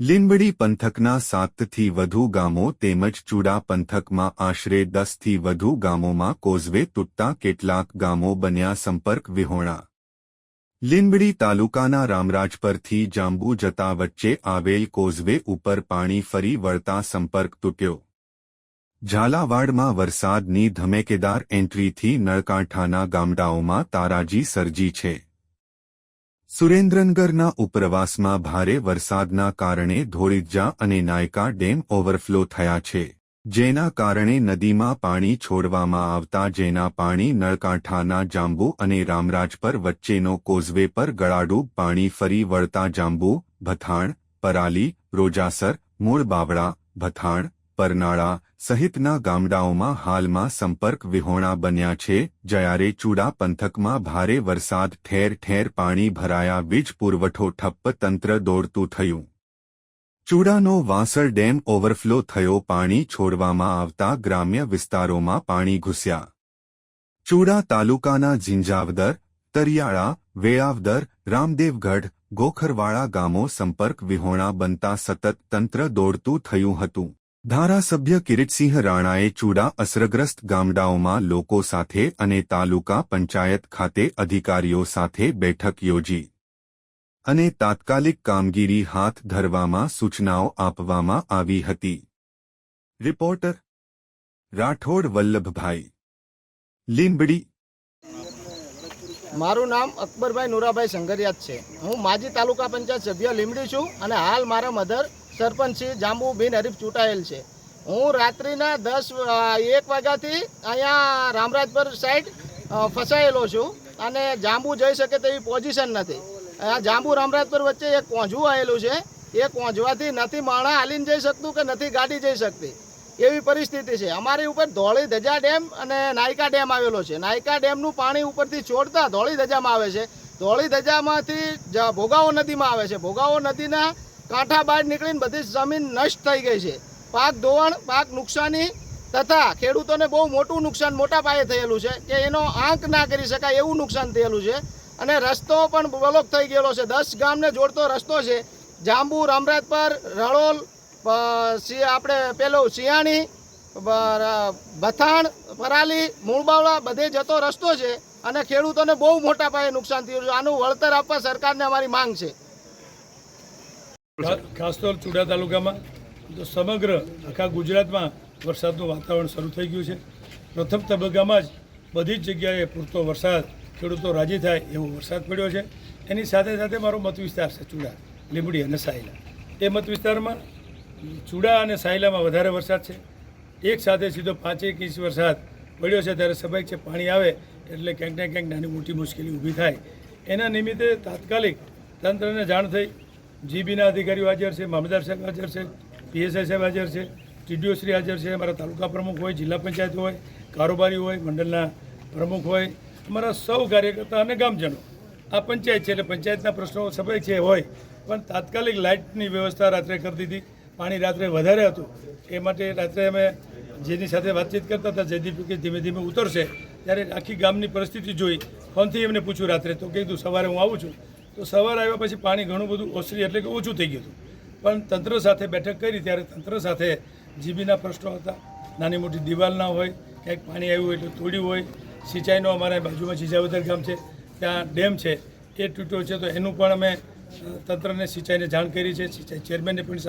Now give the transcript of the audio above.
લીંબડી પંથકના 7થી વધુ ગામો તેમજ ચૂડા પંથકમાં આશરે 10થી વધુ ગામોમાં કોઝવે તૂટતા કેટલાક ગામો બન્યા સંપર્ક વિહોણા। લીંબડી તાલુકાના રામરાજપરથી જાંબુ જતા વચ્ચે આવેલ કોઝવે ઉપર પાણી ફરી વળતા સંપર્ક તૂટ્યો। ઝાલાવાડમાં વરસાદની ધમેકેદાર એન્ટ્રીથી નળકાંઠાના ગામડાઓમાં તારાજી સર્જી છે। સુરેન્દ્રનગરના ઉપરવાસમાં ભારે વરસાદના કારણે ધોળીજા અને નાયકા ડેમ ઓવરફ્લો થયા છે, જેના કારણે નદીમાં પાણી છોડવામાં આવતા જેના પાણી નળકાંઠાના જાંબુ અને રામરાજપર વચ્ચેનો કોઝવે પર ગળાડૂબ પાણી ફરી વળતા જાંબુ, ભથાણ, પરાલી, રોજાસર, મૂળ બાવળા, ભથાણ, પરનાળા સહિતના ગામડાઓમાં હાલમાં સંપર્ક વિહોણા બન્યા છે। જ્યારે ચૂડા પંથકમાં ભારે વરસાદ ઠેર ઠેર પાણી ભરાયા, વીજ પુરવઠો ઠપ્પ, તંત્ર દોડતું થયું। ચૂડાનો વાંસળ ડેમ ઓવરફ્લો થયો, પાણી છોડવામાં આવતા ગ્રામ્ય વિસ્તારોમાં પાણી ઘૂસ્યા। ચૂડા તાલુકાના ઝિંઝાવદર, તરિયાળા, વેળાવદર, રામદેવગઢ, ગોખરવાળા ગામો સંપર્ક વિહોણા બનતા સતત તંત્ર દોડતું થયું હતું। ધારાસભ્ય કિરીટસિંહ રાણાએ ચૂડા અસરગ્રસ્ત ગામડાઓમાં લોકો સાથે અને તાલુકા પંચાયત ખાતે અધિકારીઓ સાથે બેઠક યોજી અને તાત્કાલિક કામગીરી હાથ ધરવામાં સૂચનાઓ આપવામાં આવી હતી। રિપોર્ટર રાઠોડ વલ્લભભાઈ, લીંબડી। મારું નામ અકબરભાઈ નુરાભાઈ સંગરિયાત છે। હું માજી તાલુકા પંચાયત સભ્ય લીંબડી છું અને હાલ મારા મધર સરપંચ શ્રી જાંબુ બિન હરીફ ચૂંટાયેલ છે। હું રાત્રિના 1 વાગ્યાથી અહીંયા રામરાજપર સાઈડ ફસાયેલો છું અને જાંબુ જઈ શકે તેવી પોઝિશન નથી। આ જાંબુ રામરાજપર વચ્ચે એક કોંઝવું આવેલું છે, એ કોંઝવાથી નથી માણા હાલીને જઈ શકતું કે નથી ગાડી જઈ શકતી એવી પરિસ્થિતિ છે। અમારી ઉપર ધોળી ધજા ડેમ અને નાયકા ડેમ આવેલો છે। નાયકા ડેમનું પાણી ઉપરથી છોડતા ધોળી ધજામાં આવે છે, ધોળી ધજામાંથી ભોગાવો નદીમાં આવે છે। ભોગાવો નદીના કાંઠા બહાર નીકળીને બધી જમીન નષ્ટ થઈ ગઈ છે। પાક ધોવાણ, પાક નુકસાની તથા ખેડૂતોને બહુ મોટું નુકસાન મોટા પાયે થયેલું છે કે એનો આંક ના કરી શકાય એવું નુકસાન થયેલું છે। અને રસ્તો પણ બ્લોક થઈ ગયેલો છે। 10 ગામને જોડતો રસ્તો છે, જાંબુ, રામરાજપર, રળોલ, આપણે પેલું સિયાણી, ભથાણ, પરાલી, મૂળબાવળા બધે જતો રસ્તો છે અને ખેડૂતોને બહુ મોટા પાયે નુકસાન થયું છે। આનું વળતર આપવા સરકારને અમારી માંગ છે। ખાસ તો ચૂડા તાલુકામાં તો સમગ્ર આખા ગુજરાતમાં વરસાદનું વાતાવરણ શરૂ થઈ ગયું છે। પ્રથમ તબક્કામાં જ બધી જ જગ્યાએ પૂરતો વરસાદ, ખેડૂતો રાજી થાય એવો વરસાદ પડ્યો છે। એની સાથે સાથે મારો મત વિસ્તાર છે ચૂડા, લીંબડી અને સાયલા। એ મત વિસ્તારમાં ચૂડા અને સાયલામાં વધારે વરસાદ છે। એક સાથે સીધો 5 ઇંચ વરસાદ પડ્યો છે, ત્યારે સ્વાભાવિક છે પાણી આવે એટલે ક્યાંક ને ક્યાંક નાની મોટી મુશ્કેલી ઊભી થાય। એના નિમિત્તે તાત્કાલિક તંત્રને જાણ થઈ, જીબીના અધિકારીઓ હાજર છે, મામલતદાર સાહેબ હાજર છે, પીએસઆઈ સાહેબ હાજર છે, ટીડીઓ શ્રી હાજર છે, અમારા તાલુકા પ્રમુખ હોય, જિલ્લા પંચાયત હોય, કારોબારી હોય, મંડળના પ્રમુખ હોય, અમારા સૌ કાર્યકર્તા અને ગામજનો। આ પંચાયત છે એટલે પંચાયતના પ્રશ્નો સ્વાભાવિક છે હોય, પણ તાત્કાલિક લાઇટની વ્યવસ્થા રાત્રે કરી દીધી। પાણી રાત્રે વધારે હતું એ માટે રાત્રે અમે જેની સાથે વાતચીત કરતા હતા, જયદીપ કે ધીમે ધીમે ઉતરશે, ત્યારે આખી ગામની પરિસ્થિતિ જોઈ ફોનથી એમને પૂછ્યું રાત્રે, તો કીધું સવારે હું આવું છું। તો સવારે આવ્યા પછી પાણી ઘણું બધું ઓસરી એટલે કે ઓછું થઈ ગયું હતું, પણ તંત્ર સાથે બેઠક કરી ત્યારે તંત્ર સાથે જીબીના પ્રશ્નો હતા, નાની મોટી દિવાલ ના હોય, ક્યાંક પાણી આવ્યું હોય તો તોડ્યું હોય, સિંચાઈનો અમારા બાજુમાં ઝિંઝાવદર ગામ છે ત્યાં ડેમ છે એ તૂટ્યો છે, તો એનું પણ અમે તંત્રને સિંચાઈને જાણ કરી છે। સિંચાઈ ચેરમેનને પણ